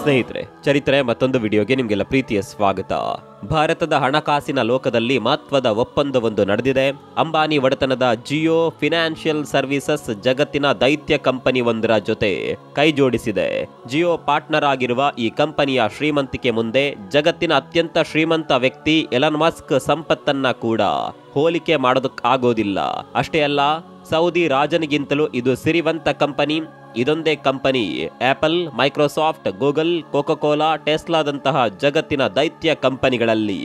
ಸ್ನೇಹಿತರೆ, ಚರಿತ್ರೆ ಮತ್ತೊಂದು ವಿಡಿಯೋಗೆ ನಿಮಗೆಲ್ಲ ಪ್ರೀತಿಯ ಸ್ವಾಗತ. ಭಾರತದ ಹಣಕಾಸಿನ ಲೋಕದಲ್ಲಿ ಮಹತ್ವದ ಒಪ್ಪಂದವೊಂದು ನಡೆದಿದೆ. ಅಂಬಾನಿ ಒಡೆತನದ ಜಿಯೋ ಫಿನಾನ್ಷಿಯಲ್ ಸರ್ವಿಸಸ್ ಜಗತ್ತಿನ ದೈತ್ಯ ಕಂಪನಿ ಒಂದರ ಜೊತೆ ಕೈ ಜೋಡಿಸಿದೆ. ಜಿಯೋ ಪಾರ್ಟ್ನರ್ ಆಗಿರುವ ಈ ಕಂಪನಿಯ ಶ್ರೀಮಂತಿಕೆ ಮುಂದೆ ಜಗತ್ತಿನ ಅತ್ಯಂತ ಶ್ರೀಮಂತ ವ್ಯಕ್ತಿ ಎಲನ್ ಮಸ್ಕ್ ಸಂಪತ್ತನ್ನ ಕೂಡ ಹೋಲಿಕೆ ಮಾಡೋದಕ್ಕಾಗೋದಿಲ್ಲ. ಅಷ್ಟೇ ಅಲ್ಲ, ಸೌದಿ ರಾಜನಿಗಿಂತಲೂ ಇದು ಸಿರಿವಂತ ಕಂಪನಿ. ಇದೊಂದೇ company Apple, Microsoft, Google, Coca Cola, ಟೆಸ್ಲಾದಂತಹ ಜಗತ್ತಿನ ದೈತ್ಯ ಕಂಪನಿಗಳಲ್ಲಿ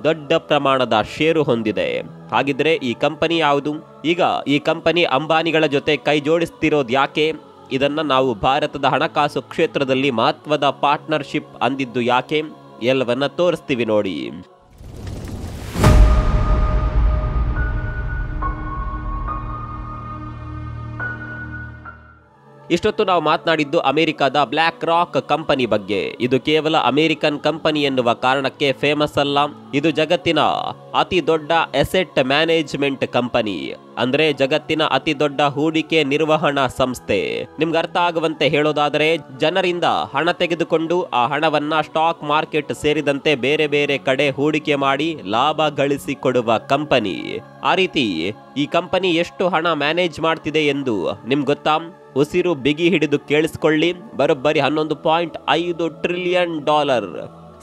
ದೊಡ್ಡ ಪ್ರಮಾಣದ ಷೇರು ಹೊಂದಿದೆ. ಹಾಗಿದ್ರೆ ಈ ಕಂಪನಿ ಯಾವುದು? ಈಗ ಈ ಕಂಪನಿ ಅಂಬಾನಿಗಳ ಜೊತೆ ಕೈ ಜೋಡಿಸ್ತಿರೋದು ಯಾಕೆ? ಇದನ್ನ ನಾವು ಭಾರತದ ಹಣಕಾಸು ಕ್ಷೇತ್ರದಲ್ಲಿ ಮಹತ್ವದ ಪಾರ್ಟ್ನರ್ಶಿಪ್ ಅಂದಿದ್ದು ಯಾಕೆ? ಎಲ್ಲವನ್ನ ತೋರಿಸ್ತೀವಿ ನೋಡಿ. ಇಷ್ಟೊತ್ತು ನಾವು ಮಾತನಾಡಿದ್ದು ಅಮೆರಿಕದ ಬ್ಲ್ಯಾಕ್ ರಾಕ್ ಕಂಪನಿ ಬಗ್ಗೆ. ಇದು ಕೇವಲ ಅಮೆರಿಕನ್ ಕಂಪನಿ ಎನ್ನುವ ಕಾರಣಕ್ಕೆ ಫೇಮಸ್ ಅಲ್ಲ. ಇದು ಜಗತ್ತಿನ ಅತಿ ದೊಡ್ಡ ಅಸೆಟ್ ಮ್ಯಾನೇಜ್ಮೆಂಟ್ ಕಂಪನಿ, ಅಂದ್ರೆ ಜಗತ್ತಿನ ಅತಿ ದೊಡ್ಡ ಹೂಡಿಕೆ ನಿರ್ವಹಣಾ ಸಂಸ್ಥೆ. ನಿಮ್ಗೆ ಅರ್ಥ ಆಗುವಂತೆ ಹೇಳೋದಾದರೆ, ಜನರಿಂದ ಹಣ ತೆಗೆದುಕೊಂಡು ಆ ಹಣವನ್ನ ಸ್ಟಾಕ್ ಮಾರ್ಕೆಟ್ ಸೇರಿದಂತೆ ಬೇರೆ ಬೇರೆ ಕಡೆ ಹೂಡಿಕೆ ಮಾಡಿ ಲಾಭ ಗಳಿಸಿಕೊಡುವ ಕಂಪನಿ. ಆ ರೀತಿ ಈ ಕಂಪನಿ ಎಷ್ಟು ಹಣ ಮ್ಯಾನೇಜ್ ಮಾಡ್ತಿದೆ ಎಂದು ನಿಮ್ಗೆ ಗೊತ್ತಾ? ಉಸಿರು ಬಿಗಿ ಹಿಡಿದು ಕೇಳಿಸ್ಕೊಳ್ಳಿ. ಬರೋಬ್ಬರಿ $11.5 ಟ್ರಿಲಿಯನ್.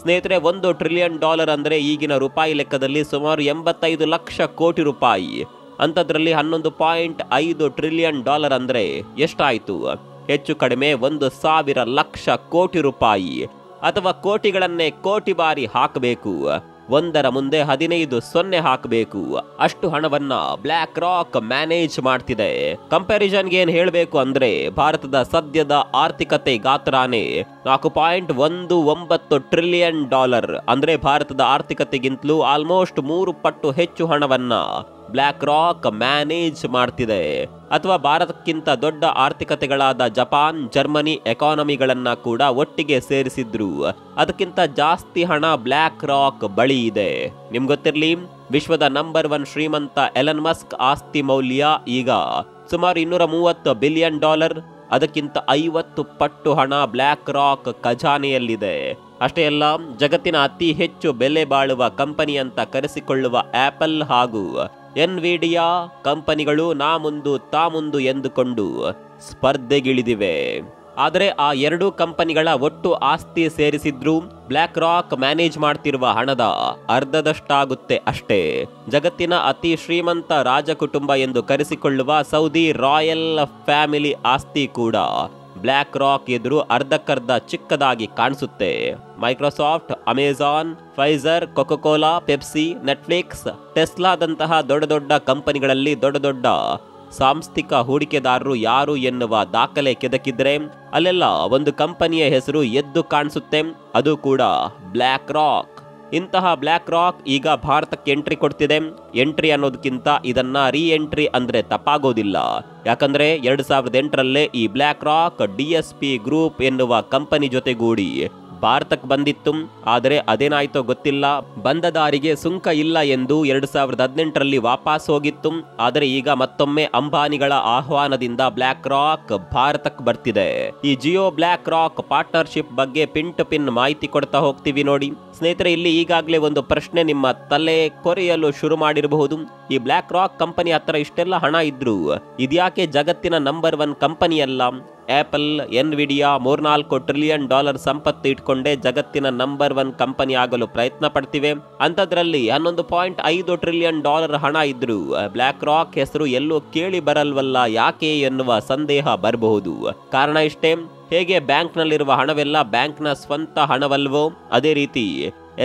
ಸ್ನೇಹಿತರೆ, $1 ಟ್ರಿಲಿಯನ್ ಅಂದ್ರೆ ಈಗಿನ ರೂಪಾಯಿ ಲೆಕ್ಕದಲ್ಲಿ ಸುಮಾರು 85 ಲಕ್ಷ ಕೋಟಿ ರೂಪಾಯಿ. ಅಂಥದ್ರಲ್ಲಿ $11.5 ಟ್ರಿಲಿಯನ್ ಅಂದ್ರೆ ಎಷ್ಟಾಯ್ತು? ಹೆಚ್ಚು ಕಡಿಮೆ 1,000 ಲಕ್ಷ ಕೋಟಿ ರೂಪಾಯಿ, ಅಥವಾ ಕೋಟಿಗಳನ್ನೇ ಕೋಟಿ ಬಾರಿ ಹಾಕಬೇಕು. ಒಂದರ ಮುಂದೆ 15 ಸೊನ್ನೆ ಹಾಕಬೇಕು. ಅಷ್ಟು ಹಣವನ್ನ ಬ್ಲ್ಯಾಕ್ ರಾಕ್ ಮ್ಯಾನೇಜ್ ಮಾಡ್ತಿದೆ. ಕಂಪ್ಯಾರಿಸನ್ಗೆ ಏನ್ ಹೇಳಬೇಕು ಅಂದ್ರೆ, ಭಾರತದ ಸದ್ಯದ ಆರ್ಥಿಕತೆ ಗಾತ್ರನೇ $4.19 ಟ್ರಿಲಿಯನ್. ಅಂದ್ರೆ ಭಾರತದ ಆರ್ಥಿಕತೆಗಿಂತಲೂ ಆಲ್ಮೋಸ್ಟ್ 3 ಪಟ್ಟು ಹೆಚ್ಚು ಹಣವನ್ನ ಬ್ಲ್ಯಾಕ್ ರಾಕ್ ಮ್ಯಾನೇಜ್ ಮಾಡ್ತಿದೆ. ಅಥವಾ ಭಾರತಕ್ಕಿಂತ ದೊಡ್ಡ ಆರ್ಥಿಕತೆಗಳಾದ ಜಪಾನ್, ಜರ್ಮನಿ ಎಕಾನಮಿಗಳನ್ನ ಕೂಡ ಒಟ್ಟಿಗೆ ಸೇರಿಸಿದ್ರು ಅದಕ್ಕಿಂತ ಜಾಸ್ತಿ ಹಣ ಬ್ಲ್ಯಾಕ್ ರಾಕ್ ಬಳಿ ಇದೆ. ನಿಮ್ಗೆ ಗೊತ್ತಿರ್ಲಿ, ವಿಶ್ವದ ನಂಬರ್ 1 ಶ್ರೀಮಂತ ಎಲನ್ ಮಸ್ಕ್ ಆಸ್ತಿ ಮೌಲ್ಯ ಈಗ ಸುಮಾರು $230 ಬಿಲಿಯನ್. ಅದಕ್ಕಿಂತ 50 ಪಟ್ಟು ಹಣ ಬ್ಲ್ಯಾಕ್ ರಾಕ್ ಖಜಾನೆಯಲ್ಲಿದೆ. ಅಷ್ಟೇ ಅಲ್ಲ, ಜಗತ್ತಿನ ಅತಿ ಹೆಚ್ಚು ಬೆಲೆ ಬಾಳುವ ಕಂಪನಿ ಅಂತ ಕರೆಸಿಕೊಳ್ಳುವ ಆಪಲ್ ಹಾಗೂ ಎನ್ವಿಡಿಯಾ ಕಂಪನಿಗಳು ನಾ ಮುಂದು ಎಂದುಕೊಂಡು ಸ್ಪರ್ಧೆಗಿಳಿದಿವೆ. ಆದರೆ ಆ ಎರಡೂ ಕಂಪನಿಗಳ ಒಟ್ಟು ಆಸ್ತಿ ಸೇರಿಸಿದ್ರೂ ಬ್ಲ್ಯಾಕ್ ರಾಕ್ ಮ್ಯಾನೇಜ್ ಮಾಡ್ತಿರುವ ಹಣದ ಅರ್ಧದಷ್ಟಾಗುತ್ತೆ ಅಷ್ಟೇ. ಜಗತ್ತಿನ ಅತಿ ಶ್ರೀಮಂತ ರಾಜಕುಟುಂಬ ಎಂದು ಕರೆಸಿಕೊಳ್ಳುವ ಸೌದಿ ರಾಯಲ್ ಫ್ಯಾಮಿಲಿ ಆಸ್ತಿ ಕೂಡ ಬ್ಲ್ಯಾಕ್ ರಾಕ್ ಎದುರು ಅರ್ಧಕ್ಕರ್ಧ ಚಿಕ್ಕದಾಗಿ ಕಾಣಿಸುತ್ತೆ. Microsoft, Amazon, Pfizer, Coca Cola, Pepsi, Netflix, ಟೆಸ್ಲಾದಂತಹ ದೊಡ್ಡ ದೊಡ್ಡ ಕಂಪನಿಗಳಲ್ಲಿ ದೊಡ್ಡ ದೊಡ್ಡ ಸಾಂಸ್ಥಿಕ ಹೂಡಿಕೆದಾರರು ಯಾರು ಎನ್ನುವ ದಾಖಲೆ ಕೆದಕಿದ್ರೆ ಅಲ್ಲೆಲ್ಲ ಒಂದು ಕಂಪನಿಯ ಹೆಸರು ಎದ್ದು ಕಾಣಿಸುತ್ತೆ, ಅದು ಕೂಡ ಬ್ಲ್ಯಾಕ್ ರಾಕ್. ಇಂತಹ ಬ್ಲ್ಯಾಕ್ ರಾಕ್ ಈಗ ಭಾರತಕ್ಕೆ ಎಂಟ್ರಿ ಕೊಡ್ತಿದೆ. ಎಂಟ್ರಿ ಅನ್ನೋದಕ್ಕಿಂತ ಇದನ್ನ ರೀ ಎಂಟ್ರಿ ಅಂದ್ರೆ ತಪ್ಪಾಗೋದಿಲ್ಲ. ಯಾಕಂದ್ರೆ 2008ರಲ್ಲೇ ಈ ಬ್ಲ್ಯಾಕ್ ರಾಕ್ DSP ಗ್ರೂಪ್ ಎನ್ನುವ ಕಂಪನಿ ಜೊತೆಗೂಡಿ ಭಾರತಕ್ಕೆ ಬಂದಿತ್ತು. ಆದರೆ ಅದೇನಾಯ್ತೋ ಗೊತ್ತಿಲ್ಲ. ಬಂದ ದಾರಿಗೆ ಸುಂಕ ಇಲ್ಲ ಎಂದು 2018ರಲ್ಲಿ ವಾಪಸ್ ಹೋಗಿತ್ತು. ಆದರೆ ಈಗ ಮತ್ತೊಮ್ಮೆ ಅಂಬಾನಿಗಳ ಆಹ್ವಾನದಿಂದ ಬ್ಲ್ಯಾಕ್ ರಾಕ್ ಭಾರತಕ್ಕೆ ಬರ್ತಿದೆ. ಈ ಜಿಯೋ ಬ್ಲ್ಯಾಕ್ ರಾಕ್ ಪಾರ್ಟ್ನರ್ಶಿಪ್ ಬಗ್ಗೆ ಪಿನ್ ಟು ಪಿನ್ ಮಾಹಿತಿ ಕೊಡ್ತಾ ಹೋಗ್ತೀವಿ ನೋಡಿ. ಸ್ನೇಹಿತರೆ, ಇಲ್ಲಿ ಈಗಾಗಲೇ ಒಂದು ಪ್ರಶ್ನೆ ನಿಮ್ಮ ತಲೆ ಕೊರೆಯಲು ಶುರು ಮಾಡಿರಬಹುದು. ಈ ಬ್ಲ್ಯಾಕ್ ರಾಕ್ ಕಂಪನಿ ಹತ್ರ ಇಷ್ಟೆಲ್ಲ ಹಣ ಇದ್ರು ಇದ್ಯಾಕೆ ಜಗತ್ತಿನ ನಂಬರ್ 1 ಕಂಪನಿ ಅಲ್ಲ? ಆಪಲ್, ಎನ್ವಿಡಿಯಾ $3-4 ಟ್ರಿಲಿಯನ್ ಸಂಪತ್ತು ಇಟ್ಕೊಂಡೆ ಜಗತ್ತಿನ ನಂಬರ್ 1 ಕಂಪನಿ ಆಗಲು ಪ್ರಯತ್ನ ಪಡ್ತಿವೆ. ಅಂಥದ್ರಲ್ಲಿ $11.5 ಟ್ರಿಲಿಯನ್ ಹಣ ಇದ್ರು ಬ್ಲ್ಯಾಕ್ ರಾಕ್ ಹೆಸರು ಎಲ್ಲೂ ಕೇಳಿ ಬರಲ್ವಲ್ಲ ಯಾಕೆ ಎನ್ನುವ ಸಂದೇಹ ಬರಬಹುದು. ಕಾರಣ ಇಷ್ಟೇ, ಹೇಗೆ ಬ್ಯಾಂಕ್ನಲ್ಲಿರುವ ಹಣವೆಲ್ಲ ಬ್ಯಾಂಕ್ನ ಸ್ವಂತ ಹಣವಲ್ವೋ, ಅದೇ ರೀತಿ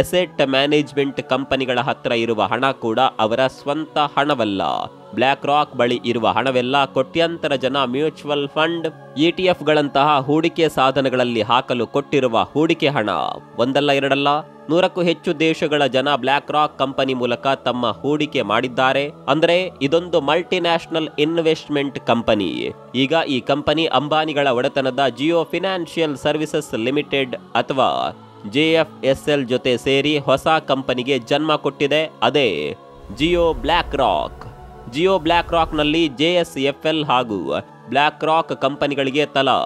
ಅಸೆಟ್ ಮ್ಯಾನೇಜ್ಮೆಂಟ್ ಕಂಪನಿಗಳ ಹತ್ರ ಇರುವ ಹಣ ಕೂಡ ಅವರ ಸ್ವಂತ ಹಣವಲ್ಲ. ಬ್ಲ್ಯಾಕ್ ರಾಕ್ ಬಳಿ ಇರುವ ಹಣವೆಲ್ಲ ಕೋಟ್ಯಾಂತರ ಜನ ಮ್ಯೂಚುವಲ್ ಫಂಡ್, ETF ಗಳಂತಹ ಹೂಡಿಕೆ ಸಾಧನಗಳಲ್ಲಿ ಹಾಕಲು ಕೊಟ್ಟಿರುವ ಹೂಡಿಕೆ ಹಣ. ಒಂದಲ್ಲ ಎರಡಲ್ಲ, 100ಕ್ಕೂ ಹೆಚ್ಚು ದೇಶಗಳ ಜನ ಬ್ಲ್ಯಾಕ್ ರಾಕ್ ಕಂಪನಿ ಮೂಲಕ ತಮ್ಮ ಹೂಡಿಕೆ ಮಾಡಿದ್ದಾರೆ. ಅಂದ್ರೆ ಇದೊಂದು ಮಲ್ಟಿನ್ಯಾಷನಲ್ ಇನ್ವೆಸ್ಟ್ಮೆಂಟ್ ಕಂಪನಿ. ಈಗ ಈ ಕಂಪನಿ ಅಂಬಾನಿಗಳ ಒಡೆತನದ ಜಿಯೋ ಫಿನಾನ್ಷಿಯಲ್ ಸರ್ವಿಸಸ್ ಲಿಮಿಟೆಡ್ ಅಥವಾ JFSL ಜೊತೆ ಸೇರಿ ಹೊಸ ಕಂಪನಿಗೆ ಜನ್ಮ ಕೊಟ್ಟಿದೆ. ಅದೇ ಜಿಯೋ ಬ್ಲ್ಯಾಕ್ ರಾಕ್. ಜಿಯೋ ಬ್ಲ್ಯಾಕ್ ರಾಕ್ನಲ್ಲಿ JSFL ಹಾಗೂ ಬ್ಲ್ಯಾಕ್ ರಾಕ್ ಕಂಪನಿಗಳಿಗೆ ತಲಾ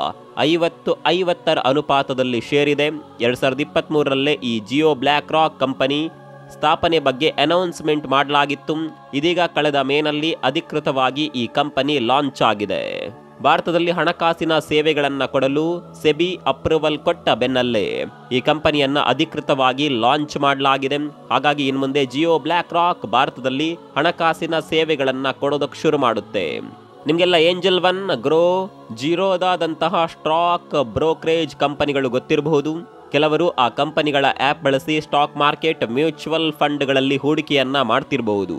50-50 ಅನುಪಾತದಲ್ಲಿ ಶೇರ್ ಇದೆ. 2023ರಲ್ಲೇ ಈ ಜಿಯೋ ಬ್ಲ್ಯಾಕ್ ರಾಕ್ ಕಂಪನಿ ಸ್ಥಾಪನೆ ಬಗ್ಗೆ ಅನೌನ್ಸ್ಮೆಂಟ್ ಮಾಡಲಾಗಿತ್ತು. ಇದೀಗ ಕಳೆದ ಮೇನಲ್ಲಿ ಅಧಿಕೃತವಾಗಿ ಈ ಕಂಪನಿ ಲಾಂಚ್ ಆಗಿದೆ. ಭಾರತದಲ್ಲಿ ಹಣಕಾಸಿನ ಸೇವೆಗಳನ್ನು ಕೊಡಲು ಸೆಬಿ ಅಪ್ರೂವಲ್ ಕೊಟ್ಟ ಬೆನ್ನಲ್ಲೇ ಈ ಕಂಪನಿಯನ್ನ ಅಧಿಕೃತವಾಗಿ ಲಾಂಚ್ ಮಾಡಲಾಗಿದೆ. ಹಾಗಾಗಿ ಇನ್ನು ಮುಂದೆ ಜಿಯೋ ಬ್ಲ್ಯಾಕ್ ರಾಕ್ ಭಾರತದಲ್ಲಿ ಹಣಕಾಸಿನ ಸೇವೆಗಳನ್ನು ಕೊಡೋದಕ್ಕೆ ಶುರು ಮಾಡುತ್ತೆ. ನಿಮಗೆಲ್ಲ ಏಂಜಲ್ ಒನ್, ಗ್ರೋ, ಜಿರೋದಾದಂತಹ ಸ್ಟಾಕ್ ಬ್ರೋಕರೇಜ್ ಕಂಪನಿಗಳು ಗೊತ್ತಿರಬಹುದು. ಕೆಲವರು ಆ ಕಂಪನಿಗಳ ಆ್ಯಪ್ ಬಳಸಿ ಸ್ಟಾಕ್ ಮಾರ್ಕೆಟ್, ಮ್ಯೂಚುವಲ್ ಫಂಡ್ಗಳಲ್ಲಿ ಹೂಡಿಕೆಯನ್ನ ಮಾಡ್ತಿರಬಹುದು.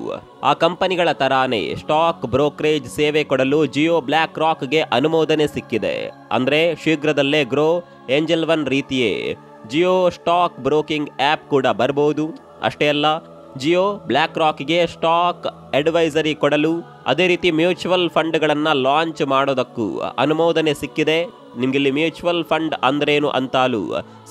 ಆ ಕಂಪನಿಗಳ ತರಾನೇ ಸ್ಟಾಕ್ ಬ್ರೋಕರೇಜ್ ಸೇವೆ ಕೊಡಲು ಜಿಯೋ ಬ್ಲ್ಯಾಕ್ ರಾಕ್ಗೆ ಅನುಮೋದನೆ ಸಿಕ್ಕಿದೆ. ಅಂದ್ರೆ ಶೀಘ್ರದಲ್ಲೇ ಗ್ರೋ, ಏಂಜಲ್ ಒನ್ ರೀತಿಯೇ ಜಿಯೋ ಸ್ಟಾಕ್ ಬ್ರೋಕಿಂಗ್ ಆ್ಯಪ್ ಕೂಡ ಬರಬಹುದು. ಅಷ್ಟೇ ಅಲ್ಲ, ಜಿಯೋ ಬ್ಲ್ಯಾಕ್ ರಾಕ್ಗೆ ಸ್ಟಾಕ್ ಅಡ್ವೈಸರಿ ಕೊಡಲು, ಅದೇ ರೀತಿ ಮ್ಯೂಚುವಲ್ ಫಂಡ್ಗಳನ್ನು ಲಾಂಚ್ ಮಾಡೋದಕ್ಕೂ ಅನುಮೋದನೆ ಸಿಕ್ಕಿದೆ. ನಿಮಗಿಲ್ಲಿ ಮ್ಯೂಚುವಲ್ ಫಂಡ್ ಅಂದ್ರೇನು ಅಂತಾಲೂ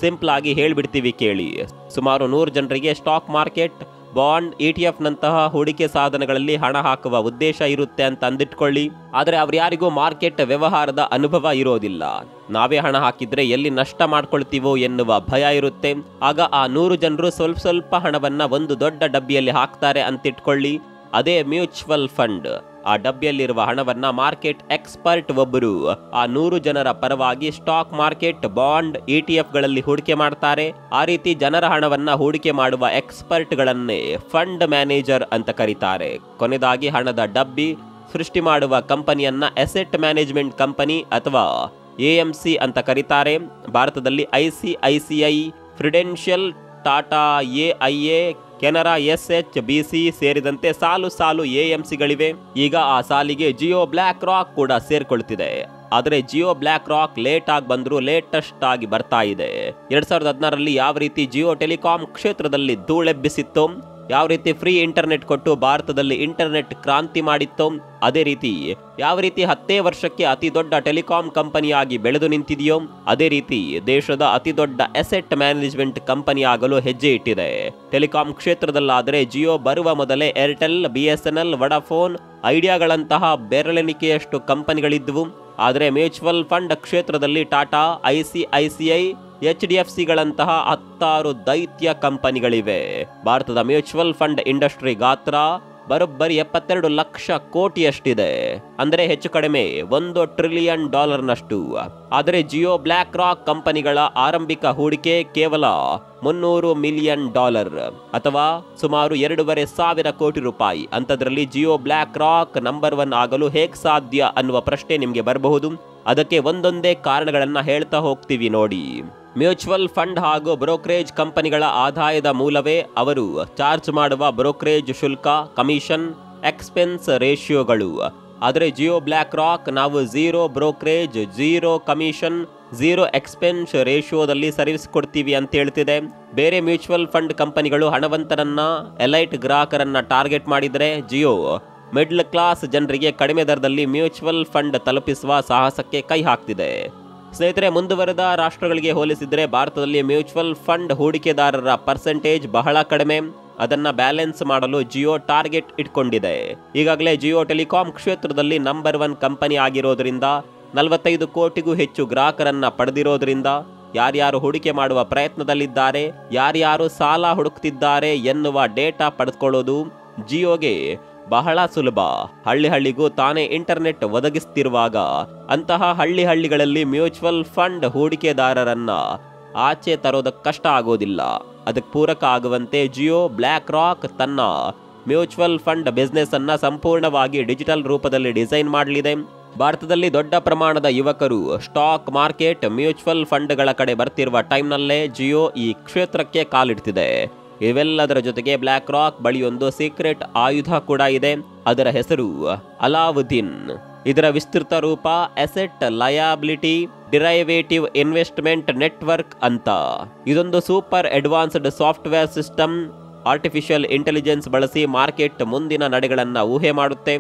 ಸಿಂಪಲ್ ಆಗಿ ಹೇಳ್ಬಿಡ್ತೀವಿ ಕೇಳಿ. ಸುಮಾರು 100 ಜನರಿಗೆ ಸ್ಟಾಕ್ ಮಾರ್ಕೆಟ್, ಬಾಂಡ್, ETF ನಂತಹ ಹೂಡಿಕೆ ಸಾಧನಗಳಲ್ಲಿ ಹಣ ಹಾಕುವ ಉದ್ದೇಶ ಇರುತ್ತೆ ಅಂತ ಅಂದಿಟ್ಕೊಳ್ಳಿ. ಆದರೆ ಅವ್ರು ಯಾರಿಗೂ ಮಾರ್ಕೆಟ್ ವ್ಯವಹಾರದ ಅನುಭವ ಇರೋದಿಲ್ಲ. ನಾವೇ ಹಣ ಹಾಕಿದ್ರೆ ಎಲ್ಲಿ ನಷ್ಟ ಮಾಡ್ಕೊಳ್ತೀವೋ ಎನ್ನುವ ಭಯ ಇರುತ್ತೆ. ಆಗ ಆ 100 ಜನರು ಸ್ವಲ್ಪ ಹಣವನ್ನ ಒಂದು ದೊಡ್ಡ ಡಬ್ಬಿಯಲ್ಲಿ ಹಾಕ್ತಾರೆ ಅಂತಿಟ್ಕೊಳ್ಳಿ. ಅದೇ ಮ್ಯೂಚುವಲ್ ಫಂಡ್ ಆ ಡಬ್ಬಿಯಲ್ಲಿರುವ ಹಣವನ್ನ ಮಾರ್ಕೆಟ್ ಎಕ್ಸ್ಪರ್ಟ್ ಒಬ್ಬರು ಆ 100 ಜನರ ಪರವಾಗಿ ಸ್ಟಾಕ್ ಮಾರ್ಕೆಟ್, ಬಾಂಡ್, ETF ಹೂಡಿಕೆ ಮಾಡ್ತಾರೆ. ಆ ರೀತಿ ಜನರ ಹಣವನ್ನ ಹೂಡಿಕೆ ಮಾಡುವ ಎಕ್ಸ್ಪರ್ಟ್ಗಳನ್ನೇ ಫಂಡ್ ಮ್ಯಾನೇಜರ್ ಅಂತ ಕರೀತಾರೆ. ಕೊನೆಯದಾಗಿ ಹಣದ ಡಬ್ಬಿ ಸೃಷ್ಟಿ ಮಾಡುವ ಕಂಪನಿಯನ್ನ ಅಸೆಟ್ ಮ್ಯಾನೇಜ್ಮೆಂಟ್ ಕಂಪನಿ ಅಥವಾ AMC ಅಂತ ಕರೀತಾರೆ. ಭಾರತದಲ್ಲಿ ICICI, Prudential, Tata AIA, Canara SHBC ಸೇರಿದಂತೆ ಸಾಲು AMCಗಳಿವೆ. ಈಗ ಆ ಸಾಲಿಗೆ ಜಿಯೋ ಬ್ಲ್ಯಾಕ್ ರಾಕ್ ಕೂಡ ಸೇರ್ಕೊಳ್ತಿದೆ. ಆದರೆ ಜಿಯೋ ಬ್ಲ್ಯಾಕ್ ರಾಕ್ ಲೇಟ್ ಆಗಿ ಬಂದರೂ ಲೇಟೆಸ್ಟ್ ಆಗಿ ಬರ್ತಾ ಇದೆ. 2016ರಲ್ಲಿ ಯಾವ ರೀತಿ ಜಿಯೋ ಟೆಲಿಕಾಂ ಕ್ಷೇತ್ರದಲ್ಲಿ ಧೂಳೆಬ್ಬಿಸಿತ್ತೋ, ಯಾವ ರೀತಿ ಫ್ರೀ ಇಂಟರ್ನೆಟ್ ಕೊಟ್ಟು ಭಾರತದಲ್ಲಿ ಇಂಟರ್ನೆಟ್ ಕ್ರಾಂತಿ ಮಾಡಿತ್ತೋ, ಅದೇ ರೀತಿ ಯಾವ ರೀತಿ 10 ವರ್ಷಕ್ಕೆ ಅತಿ ದೊಡ್ಡ ಟೆಲಿಕಾಂ ಕಂಪನಿಯಾಗಿ ಬೆಳೆದು ನಿಂತಿದೆಯೋ, ಅದೇ ರೀತಿ ದೇಶದ ಅತಿ ದೊಡ್ಡ ಅಸೆಟ್ ಮ್ಯಾನೇಜ್ಮೆಂಟ್ ಕಂಪನಿ ಆಗಲು ಹೆಜ್ಜೆ ಇಟ್ಟಿದೆ. ಟೆಲಿಕಾಂ ಕ್ಷೇತ್ರದಲ್ಲಾದರೆ ಜಿಯೋ ಬರುವ ಮೊದಲೇ ಏರ್ಟೆಲ್, BSNL, ವಡಾಫೋನ್, ಐಡಿಯಾಗಳಂತಹ ಬೆರಳೆಣಿಕೆಯಷ್ಟು ಕಂಪನಿಗಳಿದ್ವು. ಆದರೆ ಮ್ಯೂಚುವಲ್ ಫಂಡ್ ಕ್ಷೇತ್ರದಲ್ಲಿ ಟಾಟಾ, ICICI, HDFCಗಳಂತಹ 10 ದೈತ್ಯ ಕಂಪನಿಗಳಿವೆ. ಭಾರತದ ಮ್ಯೂಚುವಲ್ ಫಂಡ್ ಇಂಡಸ್ಟ್ರಿ ಗಾತ್ರ ಬರೋಬ್ಬರಿ 72 ಲಕ್ಷ ಕೋಟಿಯಷ್ಟಿದೆ. ಅಂದರೆ ಹೆಚ್ಚು ಕಡಿಮೆ $1 ಟ್ರಿಲಿಯನ್ ನಷ್ಟು. ಆದರೆ ಜಿಯೋ ಬ್ಲ್ಯಾಕ್ ರಾಕ್ ಕಂಪನಿಗಳ ಆರಂಭಿಕ ಹೂಡಿಕೆ ಕೇವಲ $300 ಮಿಲಿಯನ್ ಅಥವಾ ಸುಮಾರು 2,500 ಕೋಟಿ ರೂಪಾಯಿ. ಅಂಥದ್ರಲ್ಲಿ ಜಿಯೋ ಬ್ಲ್ಯಾಕ್ ರಾಕ್ ನಂಬರ್ 1 ಆಗಲು ಹೇಗೆ ಸಾಧ್ಯ ಅನ್ನುವ ಪ್ರಶ್ನೆ ನಿಮಗೆ ಬರಬಹುದು. ಅದಕ್ಕೆ ಒಂದೊಂದೇ ಕಾರಣಗಳನ್ನ ಹೇಳ್ತಾ ಹೋಗ್ತೀವಿ ನೋಡಿ. ಮ್ಯೂಚುವಲ್ ಫಂಡ್ ಹಾಗೂ ಬ್ರೋಕರೇಜ್ ಕಂಪನಿಗಳ ಆದಾಯದ ಮೂಲವೇ ಅವರು ಚಾರ್ಜ್ ಮಾಡುವ ಬ್ರೋಕರೇಜ್ ಶುಲ್ಕ, ಕಮಿಷನ್, ಎಕ್ಸ್ಪೆನ್ಸ್ ರೇಷಿಯೋಗಳು. ಆದರೆ ಜಿಯೋ ಬ್ಲ್ಯಾಕ್ ರಾಕ್ ನಾವು 0 ಬ್ರೋಕರೇಜ್, 0 ಕಮಿಷನ್, 0 ಎಕ್ಸ್ಪೆನ್ಸ್ ರೇಷಿಯೋದಲ್ಲಿ ಸರ್ವಿಸ್ ಕೊಡ್ತೀವಿ ಅಂತ ಹೇಳ್ತಿದೆ. ಬೇರೆ ಮ್ಯೂಚುವಲ್ ಫಂಡ್ ಕಂಪನಿಗಳು ಹಣವಂತರನ್ನ, ಎಲೈಟ್ ಗ್ರಾಹಕರನ್ನ ಟಾರ್ಗೆಟ್ ಮಾಡಿದರೆ, ಜಿಯೋ ಮಿಡ್ಲ್ ಕ್ಲಾಸ್ ಜನರಿಗೆ ಕಡಿಮೆ ದರದಲ್ಲಿ ಮ್ಯೂಚುವಲ್ ಫಂಡ್ ತಲುಪಿಸುವ ಸಾಹಸಕ್ಕೆ ಕೈ ಹಾಕ್ತಿದೆ. ಸ್ನೇಹಿತರೆ, ಮುಂದುವರೆದ ರಾಷ್ಟ್ರಗಳಿಗೆ ಹೋಲಿಸಿದರೆ ಭಾರತದಲ್ಲಿ ಮ್ಯೂಚುವಲ್ ಫಂಡ್ ಹೂಡಿಕೆದಾರರ ಪರ್ಸೆಂಟೇಜ್ ಬಹಳ ಕಡಿಮೆ. ಅದನ್ನ ಬ್ಯಾಲೆನ್ಸ್ ಮಾಡಲು ಜಿಯೋ ಟಾರ್ಗೆಟ್ ಇಟ್ಕೊಂಡಿದೆ. ಈಗಾಗಲೇ ಜಿಯೋ ಟೆಲಿಕಾಂ ಕ್ಷೇತ್ರದಲ್ಲಿ ನಂಬರ್ 1 ಕಂಪನಿ ಆಗಿರೋದ್ರಿಂದ, 45 ಕೋಟಿಗೂ ಹೆಚ್ಚು ಗ್ರಾಹಕರನ್ನ ಪಡೆದಿರೋದ್ರಿಂದ, ಯಾರ್ಯಾರು ಹೂಡಿಕೆ ಮಾಡುವ ಪ್ರಯತ್ನದಲ್ಲಿದ್ದಾರೆ, ಯಾರ್ಯಾರು ಸಾಲ ಹುಡುಕ್ತಿದ್ದಾರೆ ಎನ್ನುವ ಡೇಟಾ ಪಡೆದುಕೊಳ್ಳೋದು ಜಿಯೋಗೆ ಬಹಳ ಸುಲಭ. ಹಳ್ಳಿಗೂ ತಾನೇ ಇಂಟರ್ನೆಟ್ ಒದಗಿಸ್ತಿರುವಾಗ ಅಂತಹ ಹಳ್ಳಿಗಳಲ್ಲಿ ಮ್ಯೂಚುವಲ್ ಫಂಡ್ ಹೂಡಿಕೆದಾರರನ್ನ ಆಚೆ ತರೋದಕ್ಕೆ ಕಷ್ಟ ಆಗೋದಿಲ್ಲ. ಅದಕ್ಕೆ ಪೂರಕ ಆಗುವಂತೆ ಜಿಯೋ ಬ್ಲ್ಯಾಕ್ ರಾಕ್ ತನ್ನ ಮ್ಯೂಚುವಲ್ ಫಂಡ್ ಬಿಸ್ನೆಸ್ ಅನ್ನ ಸಂಪೂರ್ಣವಾಗಿ ಡಿಜಿಟಲ್ ರೂಪದಲ್ಲಿ ಡಿಸೈನ್ ಮಾಡಲಿದೆ. ಭಾರತದಲ್ಲಿ ದೊಡ್ಡ ಪ್ರಮಾಣದ ಯುವಕರು ಸ್ಟಾಕ್ ಮಾರ್ಕೆಟ್, ಮ್ಯೂಚುವಲ್ ಫಂಡ್ಗಳ ಕಡೆ ಬರ್ತಿರುವ ಟೈಮ್ನಲ್ಲೇ ಜಿಯೋ ಈ ಕ್ಷೇತ್ರಕ್ಕೆ ಕಾಲಿಡ್ತಿದೆ. ಇವೆಲ್ಲದರ ಜೊತೆಗೆ ಬ್ಲ್ಯಾಕ್ ರಾಕ್ ಬಳಿ ಒಂದು ಸೀಕ್ರೆಟ್ ಆಯುಧ ಕೂಡ ಇದೆ. ಅದರ ಹೆಸರು ಅಲಾವುದ್ದೀನ್. ಇದರ ವಿಸ್ತೃತ ರೂಪ asset liability derivative investment network ಅಂತ. ಇದೊಂದು super advanced software system. Artificial intelligence ಬಳಸಿ ಮಾರ್ಕೆಟ್ ಮುಂದಿನ ನಡೆಗಳನ್ನ ಊಹೆ ಮಾಡುತ್ತೆ.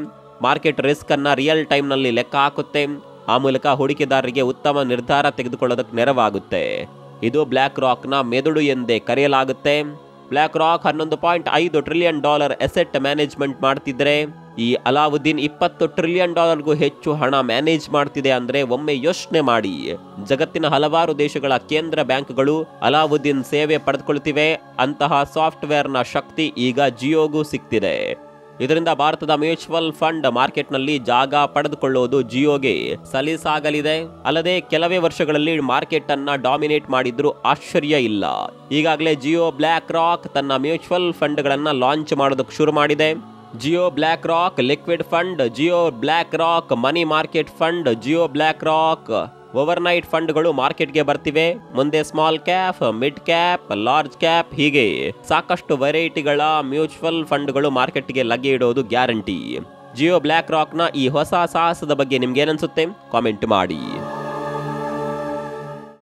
ಮಾರ್ಕೆಟ್ ರಿಸ್ಕ್ ಅನ್ನ ರಿಯಲ್ ಟೈಮ್ ನಲ್ಲಿ ಲೆಕ್ಕ ಹಾಕುತ್ತೆ. ಆ ಮೂಲಕ ಹೂಡಿಕೆದಾರರಿಗೆ ಉತ್ತಮ ನಿರ್ಧಾರ ತೆಗೆದುಕೊಳ್ಳೋದಕ್ಕೆ ನೆರವಾಗುತ್ತೆ. ಇದು ಬ್ಲ್ಯಾಕ್ ರಾಕ್ನ ಮೆದುಳು ಎಂದೇ ಕರೆಯಲಾಗುತ್ತೆ. BlackRock $11.5 trillion asset management ಮಾಡ್ತಿದ್ರೆ ಈ ಅಲಾವುದ್ದೀನ್ $20 ಟ್ರಿಲಿಯನ್ ಹೆಚ್ಚು ಹಣ ಮ್ಯಾನೇಜ್ ಮಾಡ್ತಿದೆ ಅಂದ್ರೆ ಒಮ್ಮೆ ಯೋಚನೆ ಮಾಡಿ. ಜಗತ್ತಿನ ಹಲವಾರು ದೇಶಗಳ ಕೇಂದ್ರ ಬ್ಯಾಂಕ್ಗಳು ಅಲಾವುದ್ದೀನ್ ಸೇವೆ ಪಡೆದುಕೊಳ್ತಿವೆ. ಅಂತಹ ಸಾಫ್ಟ್ವೇರ್ನ ಶಕ್ತಿ ಈಗ ಜಿಯೋಗೂ ಸಿಗ್ತಿದೆ. ಇದರಿಂದ ಭಾರತದ ಮ್ಯೂಚುವಲ್ ಫಂಡ್ ಮಾರ್ಕೆಟ್ನಲ್ಲಿ ಜಾಗ ಪಡೆದುಕೊಳ್ಳೋದು ಜಿಯೋಗೆ ಸಲೀಸಾಗಲಿದೆ. ಅಲ್ಲದೆ ಕೆಲವೇ ವರ್ಷಗಳಲ್ಲಿ ಮಾರ್ಕೆಟ್ ಅನ್ನ ಡಾಮಿನೇಟ್ ಮಾಡಿದ್ರು ಆಶ್ಚರ್ಯ ಇಲ್ಲ. ಈಗಾಗಲೇ ಜಿಯೋ ಬ್ಲಾಕ್ ರಾಕ್ ತನ್ನ ಮ್ಯೂಚುವಲ್ ಫಂಡ್ಗಳನ್ನ ಲಾಂಚ್ ಮಾಡೋದಕ್ಕೆ ಶುರು ಮಾಡಿದೆ. Jio BlackRock liquid fund, Jio BlackRock money market fund, Jio BlackRock overnight ಫಂಡ್ಗಳು ಮಾರ್ಕೆಟ್ಗೆ ಬರ್ತಿವೆ. ಮುಂದೆ small cap, mid cap, large cap ಹೀಗೆ ಸಾಕಷ್ಟು ವೆರೈಟಿಗಳ ಮ್ಯೂಚುವಲ್ ಫಂಡ್ಗಳು ಮಾರ್ಕೆಟ್ಗೆ ಲಗ್ಗೆ ಇಡೋದು ಗ್ಯಾರಂಟಿ. ಜಿಯೋ ಬ್ಲಾಕ್ ರಾಕ್ನ ಈ ಹೊಸ ಸಾಹಸದ ಬಗ್ಗೆ ನಿಮ್ಗೆ ಏನನ್ಸುತ್ತೆ ಕಾಮೆಂಟ್ ಮಾಡಿ.